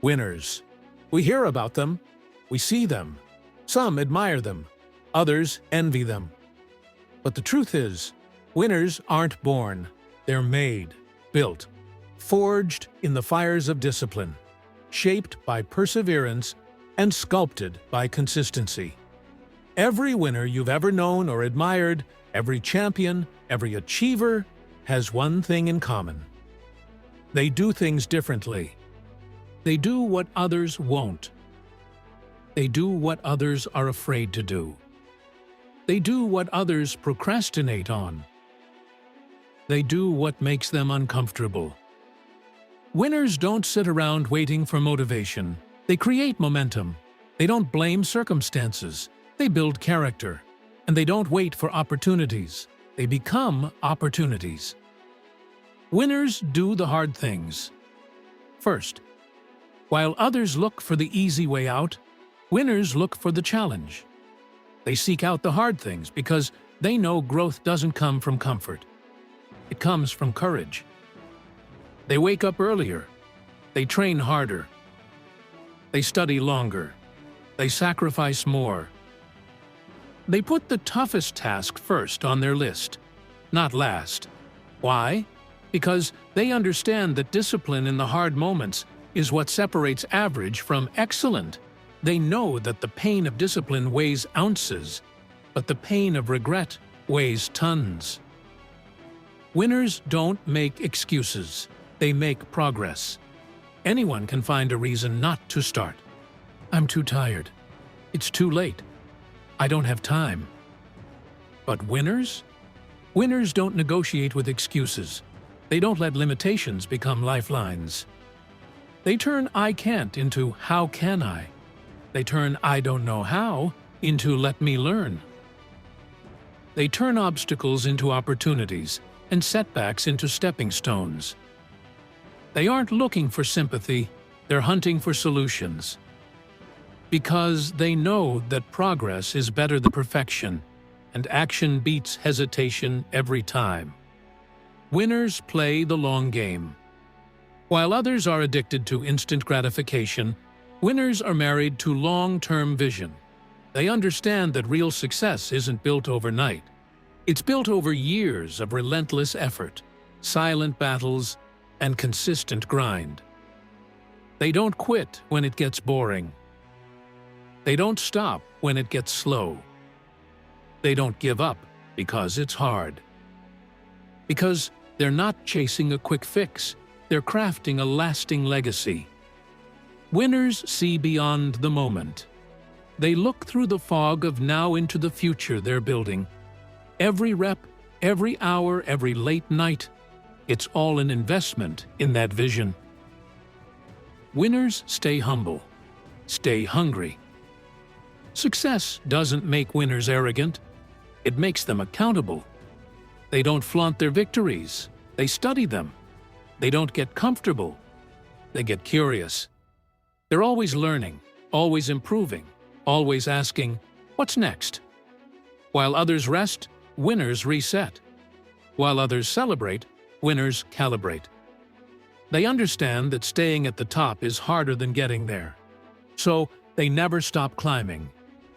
Winners. We hear about them. We see them. Some admire them. Others envy them. But the truth is, winners aren't born. They're made, built, forged in the fires of discipline, shaped by perseverance, and sculpted by consistency. Every winner you've ever known or admired, every champion, every achiever, has one thing in common. They do things differently. They do what others won't. They do what others are afraid to do. They do what others procrastinate on. They do what makes them uncomfortable. Winners don't sit around waiting for motivation. They create momentum. They don't blame circumstances. They build character. And they don't wait for opportunities. They become opportunities. Winners do the hard things. First, while others look for the easy way out, winners look for the challenge. They seek out the hard things because they know growth doesn't come from comfort. It comes from courage. They wake up earlier. They train harder. They study longer. They sacrifice more. They put the toughest task first on their list, not last. Why? Because they understand that discipline in the hard moments is what separates average from excellent. They know that the pain of discipline weighs ounces, but the pain of regret weighs tons. Winners don't make excuses. They make progress. Anyone can find a reason not to start. I'm too tired. It's too late. I don't have time. But winners? Winners don't negotiate with excuses. They don't let limitations become lifelines. They turn "I can't" into "How can I?" They turn "I don't know how" into "Let me learn." They turn obstacles into opportunities and setbacks into stepping stones. They aren't looking for sympathy, they're hunting for solutions. Because they know that progress is better than perfection, and action beats hesitation every time. Winners play the long game. While others are addicted to instant gratification, winners are married to long-term vision. They understand that real success isn't built overnight. It's built over years of relentless effort, silent battles, and consistent grind. They don't quit when it gets boring. They don't stop when it gets slow. They don't give up because it's hard. Because they're not chasing a quick fix, they're crafting a lasting legacy. Winners see beyond the moment. They look through the fog of now into the future they're building. Every rep, every hour, every late night, it's all an investment in that vision. Winners stay humble, stay hungry. Success doesn't make winners arrogant. It makes them accountable. They don't flaunt their victories. They study them. They don't get comfortable. They get curious. They're always learning, always improving, always asking, "What's next?" While others rest, winners reset. While others celebrate, winners calibrate. They understand that staying at the top is harder than getting there. So they never stop climbing,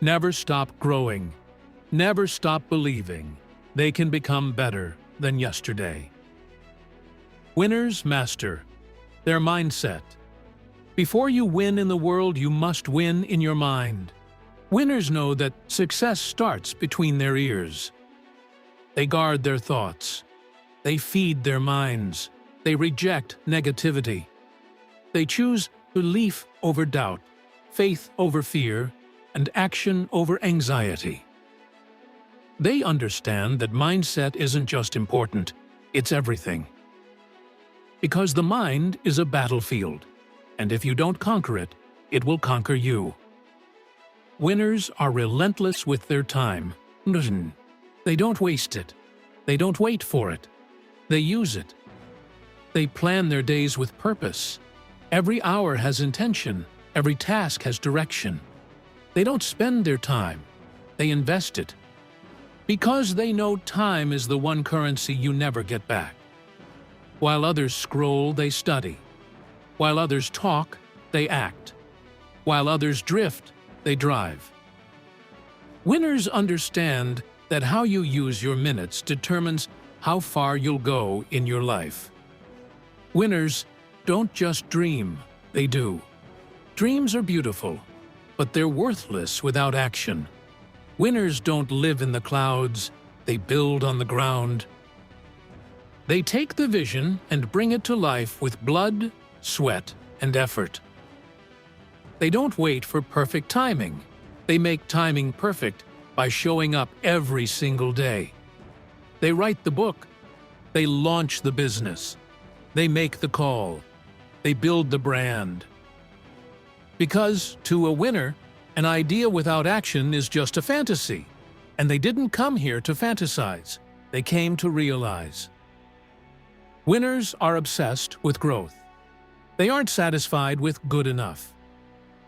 never stop growing, never stop believing they can become better than yesterday. Winners master their mindset. Before you win in the world, you must win in your mind. Winners know that success starts between their ears. They guard their thoughts. They feed their minds. They reject negativity. They choose belief over doubt, faith over fear, and action over anxiety. They understand that mindset isn't just important, it's everything. Because the mind is a battlefield, and if you don't conquer it, it will conquer you. Winners are relentless with their time. They don't waste it. They don't wait for it. They use it. They plan their days with purpose. Every hour has intention. Every task has direction. They don't spend their time. They invest it. Because they know time is the one currency you never get back. While others scroll, they study. While others talk, they act. While others drift, they drive. Winners understand that how you use your minutes determines how far you'll go in your life. Winners don't just dream, they do. Dreams are beautiful, but they're worthless without action. Winners don't live in the clouds, they build on the ground. They take the vision and bring it to life with blood, sweat, and effort. They don't wait for perfect timing. They make timing perfect by showing up every single day. They write the book. They launch the business. They make the call. They build the brand. Because, to a winner, an idea without action is just a fantasy. And they didn't come here to fantasize. They came to realize. Winners are obsessed with growth. They aren't satisfied with good enough.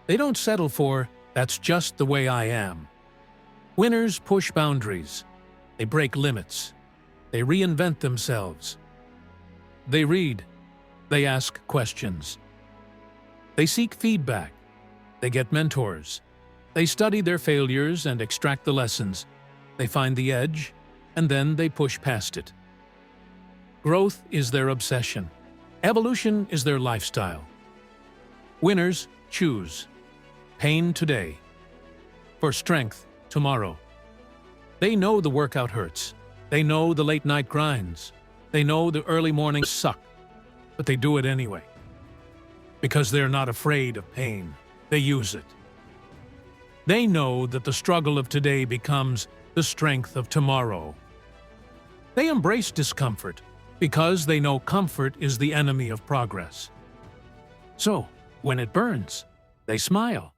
They don't settle for, "That's just the way I am." Winners push boundaries. They break limits. They reinvent themselves. They read. They ask questions. They seek feedback. They get mentors. They study their failures and extract the lessons. They find the edge, and then they push past it. Growth is their obsession. Evolution is their lifestyle. Winners choose pain today for strength tomorrow. They know the workout hurts. They know the late-night grinds. They know the early mornings suck, but they do it anyway. Because they're not afraid of pain. They use it. They know that the struggle of today becomes the strength of tomorrow. They embrace discomfort because they know comfort is the enemy of progress. So, when it burns, they smile.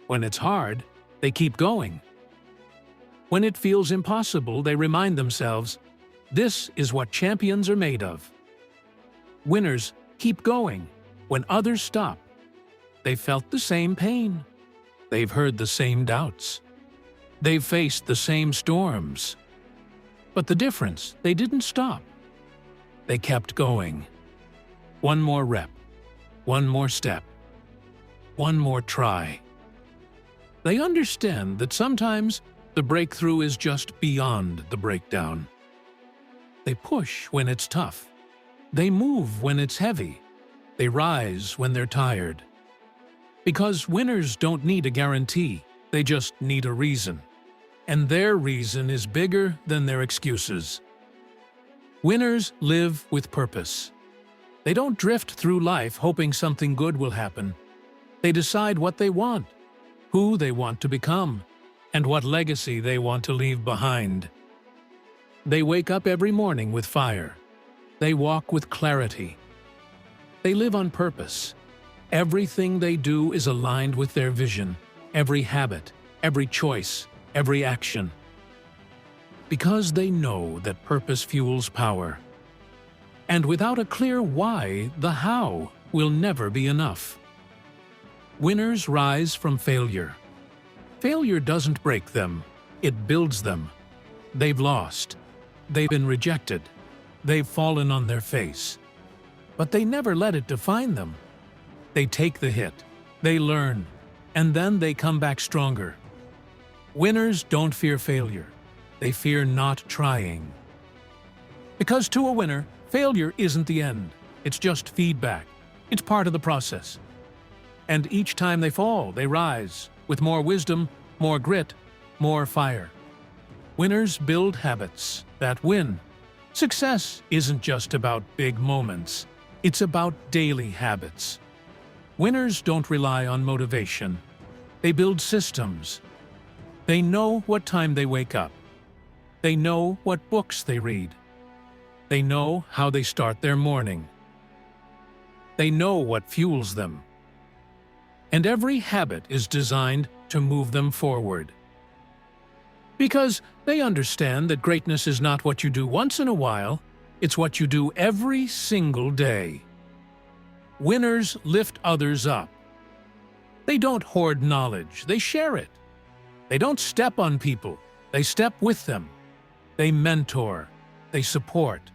When it's hard, they keep going. When it feels impossible, they remind themselves, this is what champions are made of. Winners keep going when others stop. They've felt the same pain. They've heard the same doubts. They've faced the same storms. But the difference, they didn't stop. They kept going. One more rep. One more step. One more try. They understand that sometimes the breakthrough is just beyond the breakdown. They push when it's tough. They move when it's heavy. They rise when they're tired. Because winners don't need a guarantee, they just need a reason. And their reason is bigger than their excuses. Winners live with purpose. They don't drift through life hoping something good will happen. They decide what they want, who they want to become, and what legacy they want to leave behind. They wake up every morning with fire. They walk with clarity. They live on purpose. Everything they do is aligned with their vision, every habit, every choice, every action. Because they know that purpose fuels power. And without a clear why, the how will never be enough. Winners rise from failure. Failure doesn't break them, it builds them. They've lost. They've been rejected. They've fallen on their face. But they never let it define them. They take the hit, they learn, and then they come back stronger. Winners don't fear failure. They fear not trying. Because to a winner, failure isn't the end. It's just feedback. It's part of the process. And each time they fall, they rise, with more wisdom, more grit, more fire. Winners build habits that win. Success isn't just about big moments. It's about daily habits. Winners don't rely on motivation. They build systems. They know what time they wake up. They know what books they read. They know how they start their morning. They know what fuels them. And every habit is designed to move them forward. Because they understand that greatness is not what you do once in a while, it's what you do every single day. Winners lift others up. They don't hoard knowledge, they share it. They don't step on people, they step with them. They mentor, they support,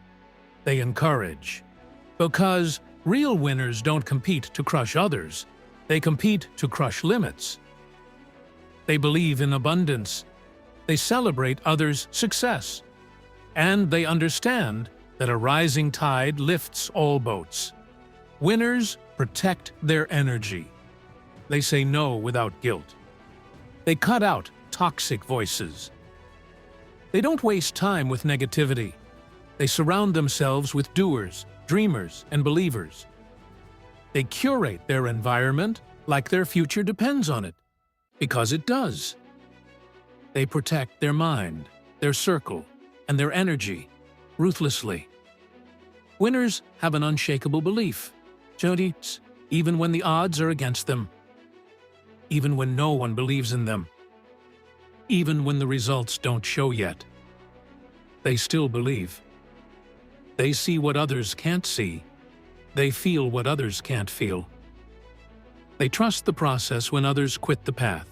they encourage. Because Real winners don't compete to crush others. They compete to crush limits. They believe in abundance. They celebrate others' success. And they understand that a rising tide lifts all boats. Winners protect their energy. They say no without guilt. They cut out toxic voices. They don't waste time with negativity. They surround themselves with doers, dreamers, and believers. They curate their environment like their future depends on it, because it does. They protect their mind, their circle, and their energy ruthlessly. Winners have an unshakable belief, even when the odds are against them, even when no one believes in them, even when the results don't show yet. They still believe. They see what others can't see. They feel what others can't feel. They trust the process when others quit the path.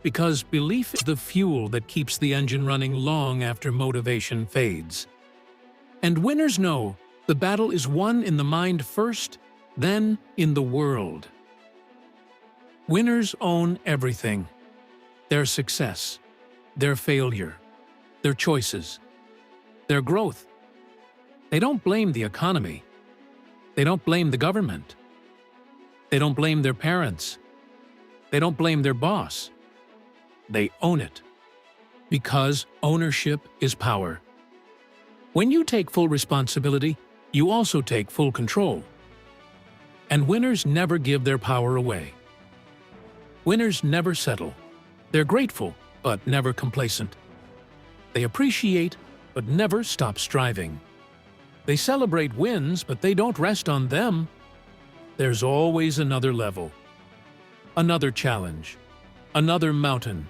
Because belief is the fuel that keeps the engine running long after motivation fades. And winners know the battle is won in the mind first, then in the world. Winners own everything: their success, their failure, their choices, their growth. They don't blame the economy. They don't blame the government. They don't blame their parents. They don't blame their boss. They own it. Because ownership is power. When you take full responsibility, you also take full control. And winners never give their power away. Winners never settle. They're grateful, but never complacent. They appreciate, but never stop striving. They celebrate wins, but they don't rest on them. There's always another level, another challenge, another mountain.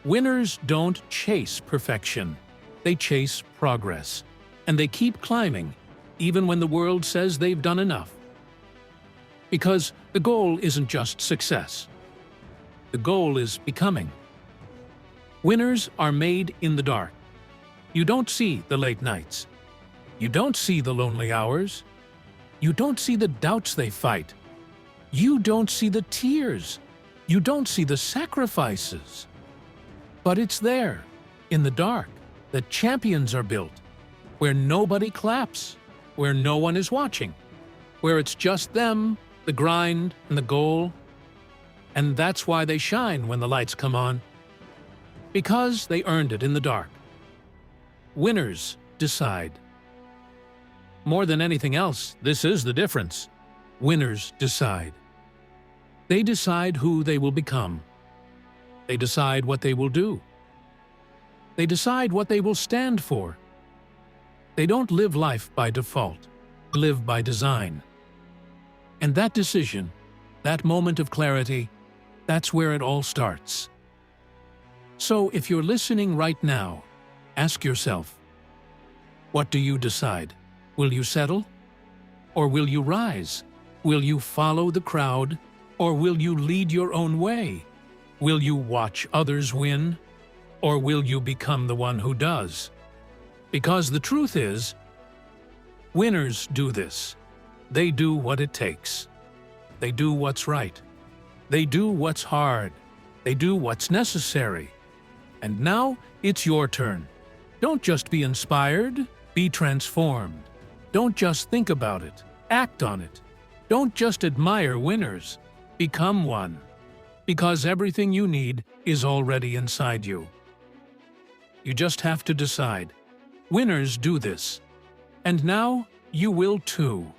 Winners don't chase perfection. They chase progress. And they keep climbing, even when the world says they've done enough. Because the goal isn't just success. The goal is becoming. Winners are made in the dark. You don't see the late nights. You don't see the lonely hours. You don't see the doubts they fight. You don't see the tears. You don't see the sacrifices. But it's there, in the dark, that champions are built, where nobody claps, where no one is watching, where it's just them, the grind, and the goal. And that's why they shine when the lights come on. Because they earned it in the dark. Winners decide. More than anything else, this is the difference. Winners decide. They decide who they will become. They decide what they will do. They decide what they will stand for. They don't live life by default. They live by design. And that decision, that moment of clarity, that's where it all starts. So if you're listening right now, ask yourself, what do you decide? Will you settle? Or will you rise? Will you follow the crowd? Or will you lead your own way? Will you watch others win? Or will you become the one who does? Because the truth is, winners do this. They do what it takes. They do what's right. They do what's hard. They do what's necessary. And now it's your turn. Don't just be inspired, be transformed. Don't just think about it, act on it. Don't just admire winners, become one. Because everything you need is already inside you. You just have to decide. Winners do this. And now you will too.